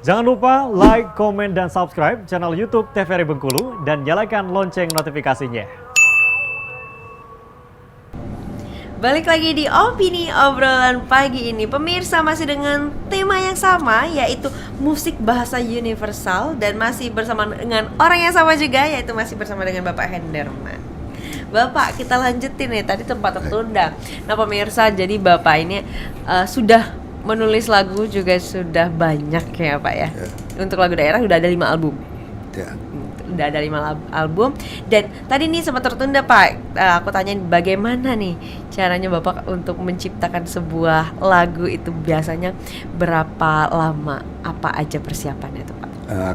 Jangan lupa like, komen, dan subscribe channel YouTube TVRI Bengkulu dan nyalakan lonceng notifikasinya. Balik lagi di Opini Obrolan Pagi ini. Pemirsa, masih dengan tema yang sama, yaitu musik bahasa universal. Dan masih bersama dengan orang yang sama juga, yaitu masih bersama dengan Bapak Henderman. Bapak, kita lanjutin nih, tadi tempat tertunda. Nah pemirsa, jadi Bapak ini sudah menulis lagu juga sudah banyak ya Pak ya. Untuk lagu daerah sudah ada 5 album. Udah ada 5 album. Dan tadi nih sempat tertunda Pak, aku tanyain bagaimana nih caranya Bapak untuk menciptakan sebuah lagu itu, biasanya berapa lama, apa aja persiapannya itu Pak?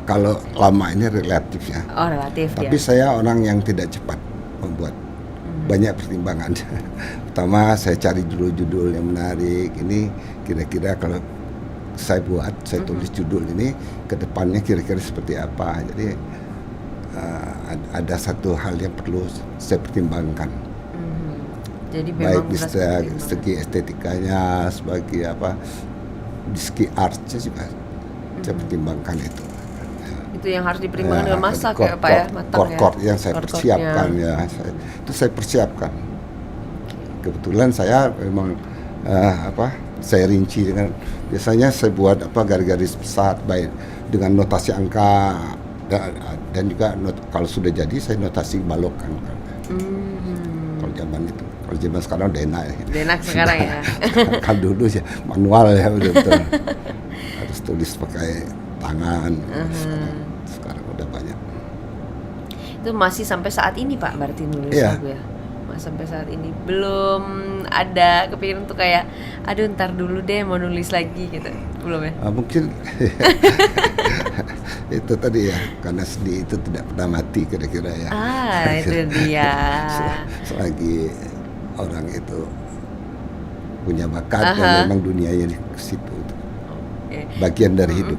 Kalau lama ini relatif ya. Oh relatif. Tapi saya orang yang tidak cepat membuat, banyak pertimbangan. Pertama saya cari judul-judul yang menarik. Ini kira-kira kalau saya buat, saya tulis judul ini ke depannya kira-kira seperti apa. Jadi ada satu hal yang perlu saya pertimbangkan. Jadi memang baik di segi estetikanya, sebagai apa, di segi artnya juga saya pertimbangkan itu. Itu yang harus dipertimbangkan dengan masak ya Pak ya, matang ya. Chord yang saya persiapkan ya, itu saya persiapkan. Kebetulan saya memang saya rinci dengan, biasanya saya buat garis-garis besar baik dengan notasi angka. Dan juga kalau sudah jadi saya notasi balok kan. Kalau zaman sekarang udah enak ya. Udah enak sekarang ya. Kalau dulu ya manual ya, betul. Harus tulis pakai tangan. Sekarang udah banyak. Itu masih sampai saat ini Pak berarti nulis lagu ya? Masih sampai saat ini belum ada kepikiran untuk kayak, aduh ntar dulu deh mau nulis lagi gitu, belum ya? Mungkin itu tadi ya, karena seni itu tidak pernah mati kira-kira ya. Itu dia. Selagi orang itu punya bakat dan memang dunianya di situ. Bagian dari hidup.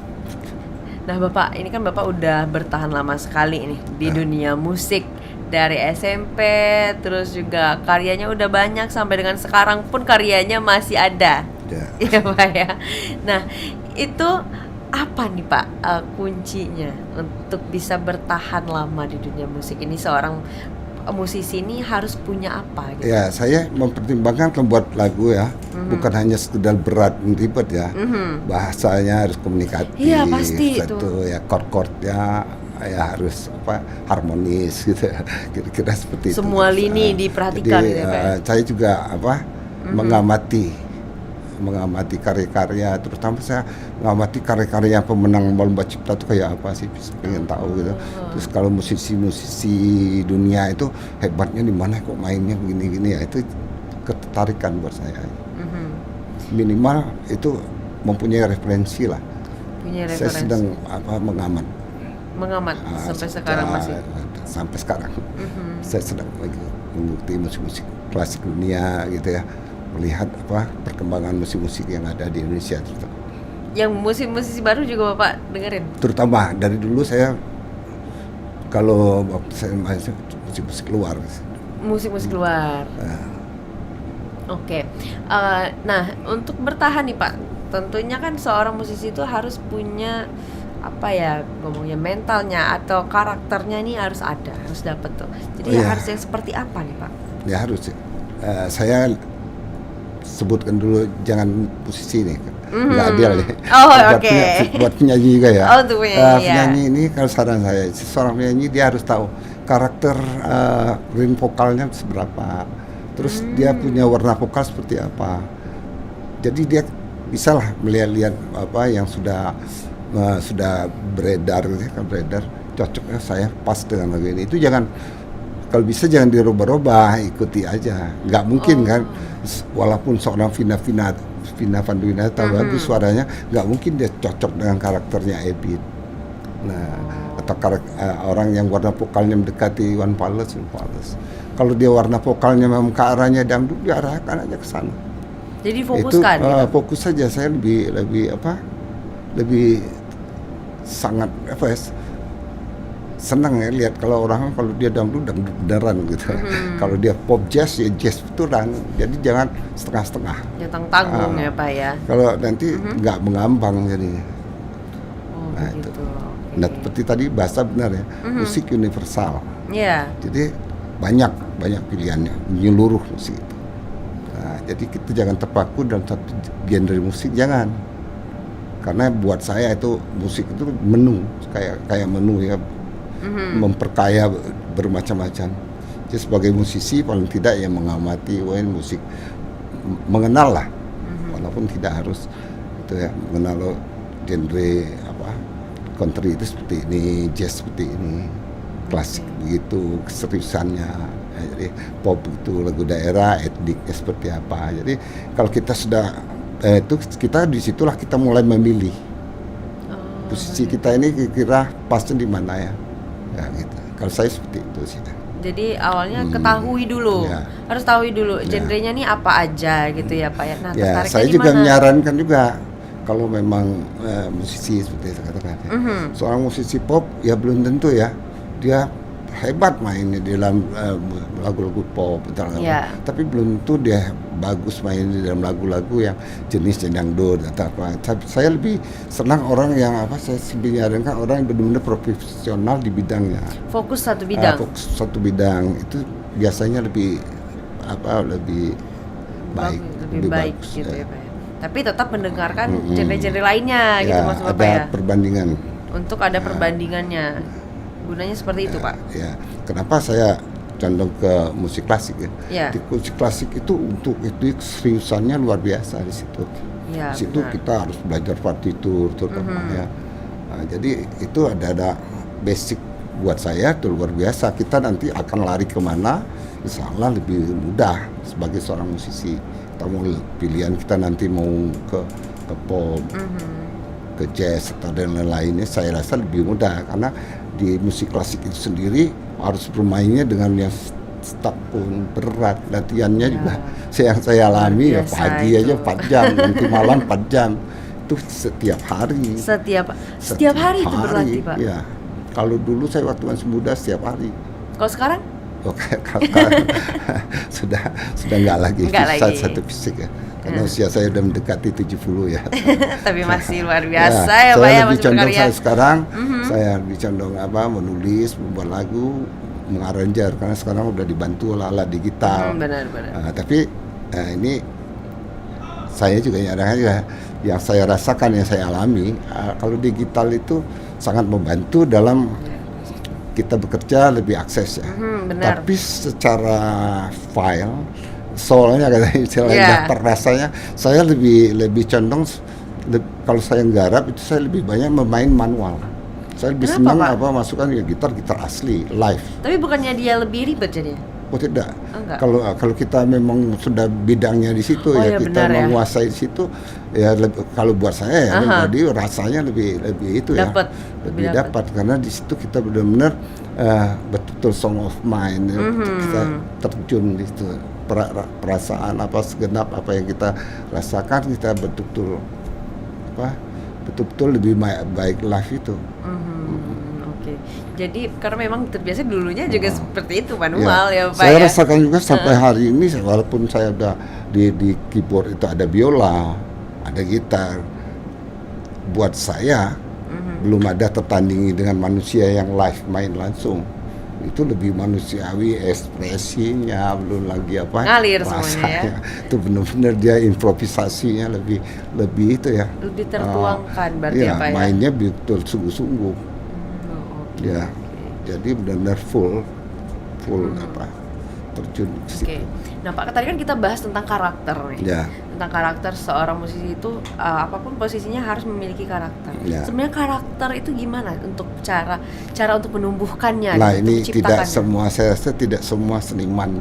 Nah Bapak, ini kan Bapak udah bertahan lama sekali nih di dunia musik. Dari SMP, terus juga karyanya udah banyak, sampai dengan sekarang pun karyanya masih ada. Iya Pak ya. Nah itu apa nih Pak kuncinya untuk bisa bertahan lama di dunia musik ini? Seorang musisi ini harus punya apa gitu? Ya, saya mempertimbangkan membuat lagu ya, bukan hanya sekedar berat ribet ya. Bahasanya harus komunikatif. Iya pasti itu. Ya chord-chordnya ya harus harmonis gitu. Kira-kira seperti itu. Semua lini diperhatikan. Jadi, gitu, saya juga mengamati karya-karya, terutama saya mengamati karya-karya pemenang lomba cipta itu kayak apa sih, pengen tahu gitu. Terus kalau musisi-musisi dunia itu hebatnya di mana, kok mainnya begini-gini ya, itu ketertarikan buat saya. Minimal itu mempunyai referensi lah. Saya sedang mengamat sampai sekarang masih. Sampai sekarang saya sedang mengikuti musik-musik klasik dunia gitu ya, melihat perkembangan musik-musik yang ada di Indonesia terutama. Yang musik-musik baru juga Bapak dengerin? Terutama dari dulu saya, kalau saya musik-musik luar. Musik-musik luar. Oke. Nah untuk bertahan nih Pak, tentunya kan seorang musisi itu harus punya ngomongnya mentalnya atau karakternya ini harus ada, harus dapat tuh. Jadi harus yang seperti apa nih Pak? Ya harus. Saya sebutkan dulu, jangan musisi nih, nggak adil ya. Buat penyanyi juga ya. Untuk penyanyi. Penyanyi ini kalau saran saya, seorang penyanyi dia harus tahu karakter range vokalnya seberapa, terus dia punya warna vokal seperti apa. Jadi dia bisalah melihat apa yang sudah beredar, cocoknya saya pas dengan lagu ini. Itu kalau bisa jangan dirubah-rubah, ikuti aja. Nggak mungkin kan, walaupun seorang Vina Vanduwina tahu bagus suaranya, nggak mungkin dia cocok dengan karakternya Ebit. Nah, atau orang yang warna vokalnya mendekati Iwan Fals. Kalau dia warna vokalnya memang ke arahnya dangdut, diarahkan aja ke sana. Jadi fokuskan. Fokus saja. Saya lebih sangat senang ya lihat kalau dia dangdut beneran gitu. Kalau dia pop jazz ya jazz betulan. Jadi jangan setengah-setengah. Jangan tanggung ya Pak ya. Kalau nanti nggak mengambang jadinya. Nah, itu. begitu. Oke. Nah, seperti tadi bahasa benar ya, musik universal. Iya. Jadi banyak pilihannya, menyeluruh musik itu. Nah, jadi kita jangan terpaku dalam satu genre musik, jangan. Karena buat saya itu musik itu menu, kayak menu ya, memperkaya bermacam-macam. Jadi sebagai musisi paling tidak ya mengamati musik, mengenal lah, walaupun tidak harus itu ya, mengenal genre apa, country itu seperti ini, jazz seperti ini, klasik begitu keseriusannya. Ya, jadi pop itu lagu daerah, etniknya seperti apa. Jadi kalau kita sudah itu kita disitulah kita mulai memilih posisi kita ini kira-kira pasnya di mana ya, ya gitu. Kalau saya seperti itu sih. Jadi awalnya ketahui dulu, ya. harus tahu dulu genrenya nih apa aja gitu ya Pak ya. Nah, Ya, tertariknya saya di juga mana? menyarankan juga kalau memang musisi seperti saya katakan, ya, seorang musisi pop ya belum tentu ya dia hebat mainnya di dalam lagu-lagu pop, Ya. tapi belum tentu dia bagus main di dalam lagu-lagu yang jenisnya dangdut atau apa. Saya lebih senang orang yang saya menyarankan orang yang benar-benar profesional di bidangnya. Fokus satu bidang. Fokus satu bidang itu biasanya lebih baik, lebih baik bagus, gitu ya. ya Pak ya. Tapi tetap mendengarkan genre-genre lainnya gitu maksud Bapak ada ya. perbandingan. Untuk ada perbandingannya. Gunanya seperti itu Pak. Ya, kenapa saya condong ke musik klasik ya? Ya. Di musik klasik itu untuk itu seriusannya luar biasa di situ. Ya, Di situ benar. kita harus belajar partitur terutama ya. Nah, jadi itu ada basic buat saya itu luar biasa. Kita nanti akan lari kemana? Insya Allah lebih mudah sebagai seorang musisi. Kita mau pilihan kita nanti mau ke pop, ke jazz atau dan lain-lainnya, saya rasa lebih mudah karena di musik klasik itu sendiri harus bermainnya dengan yang tekun berat, latihannya juga yang saya alami ya biasa pagi itu. aja 4 jam, nanti malam 4 jam itu setiap hari. Setiap hari itu berlatih Pak. Ya, kalau dulu saya waktu masih muda setiap hari. Kalau sekarang? Oke, kalau sudah nggak lagi, Nggak lagi. satu fisik ya. Karena usia saya udah mendekati 70 ya. Tapi masih luar biasa ya Pak saya ya, lebih masih condong berkarya. saya sekarang, saya lebih condong menulis, membuat lagu, mengaranjer karena sekarang udah dibantu oleh alat digital. Benar. Tapi ini saya juga nyadar yang saya rasakan, yang saya alami, kalau digital itu sangat membantu dalam kita bekerja lebih akses ya. Benar. Tapi secara file, soalnya istilahnya daftar rasanya, saya lebih condong kalau saya nggarap itu saya lebih banyak memain manual. Saya lebih Kenapa, senang Pak? masukkan gitar asli live. Tapi bukannya dia lebih ribet jadinya? Oh tidak. Enggak. Kalau kita memang sudah bidangnya di situ Oh, ya, ya, kita benar ya. menguasai di situ ya. Kalau buat saya ya, jadi rasanya lebih itu Dapat, ya, lebih lebih dapat karena di situ kita benar-benar betul-betul song of mind, ya, kita terjun di situ, perasaan apa segenap apa yang kita rasakan kita betul-betul lebih baik live itu. Oke. Jadi karena memang terbiasa dulunya juga seperti itu manual ya Pak Saya ya. rasakan juga sampai hari ini walaupun saya udah di keyboard itu ada biola, ada gitar. Buat saya belum ada tertandingi dengan manusia yang live main langsung. Itu lebih manusiawi, ekspresinya belum lagi Ngalir semuanya ya. Itu benar-benar dia improvisasinya lebih itu ya. Lebih tertuangkan berarti ya, Pak ya. mainnya betul sungguh-sungguh. Ya. Jadi benar-benar full terjun ke situ. Oke. Nah Pak, tadi kan kita bahas tentang karakter nih. Ya. Tentang karakter seorang musisi itu apapun posisinya harus memiliki karakter. Ya. Sebenarnya karakter itu gimana untuk cara untuk menumbuhkannya? Nah gitu, ini untuk tidak menciptakannya? semua, saya rasa tidak semua seniman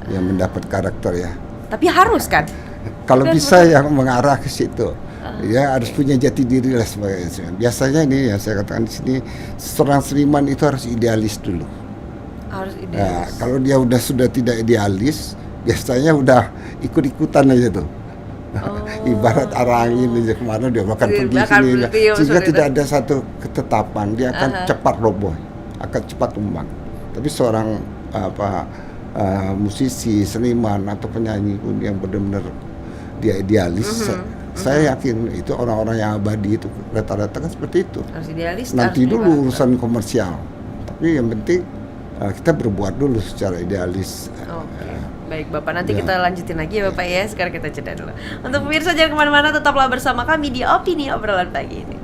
yang mendapat karakter ya. Tapi harus kan? Kalau Kan bisa yang mengarah ke situ, ya harus punya jati diri lah sebagai seniman. Biasanya ini yang saya katakan di sini, seorang seniman itu harus idealis dulu. Harus Nah, idealis. kalau dia sudah tidak idealis, biasanya udah ikut-ikutan aja tuh. Ibarat arah angin aja kemana dia bahkan pergi Bahkan sini, bertiup sehingga seperti tidak itu. ada satu ketetapan, dia akan cepat roboh, akan cepat tumbang. Tapi seorang musisi, seniman atau penyanyi pun yang benar-benar dia idealis, Saya yakin itu orang-orang yang abadi itu rata-rata kan seperti itu. Harus idealis. Nanti harus dulu idealis. urusan komersial, tapi yang penting kita berbuat dulu secara idealis. Oke, baik Bapak, nanti Ya. kita lanjutin lagi ya Bapak ya. Sekarang kita jeda dulu. Untuk pemirsa jangan kemana-mana, tetaplah bersama kami di Opini Obrolan Pagi ini.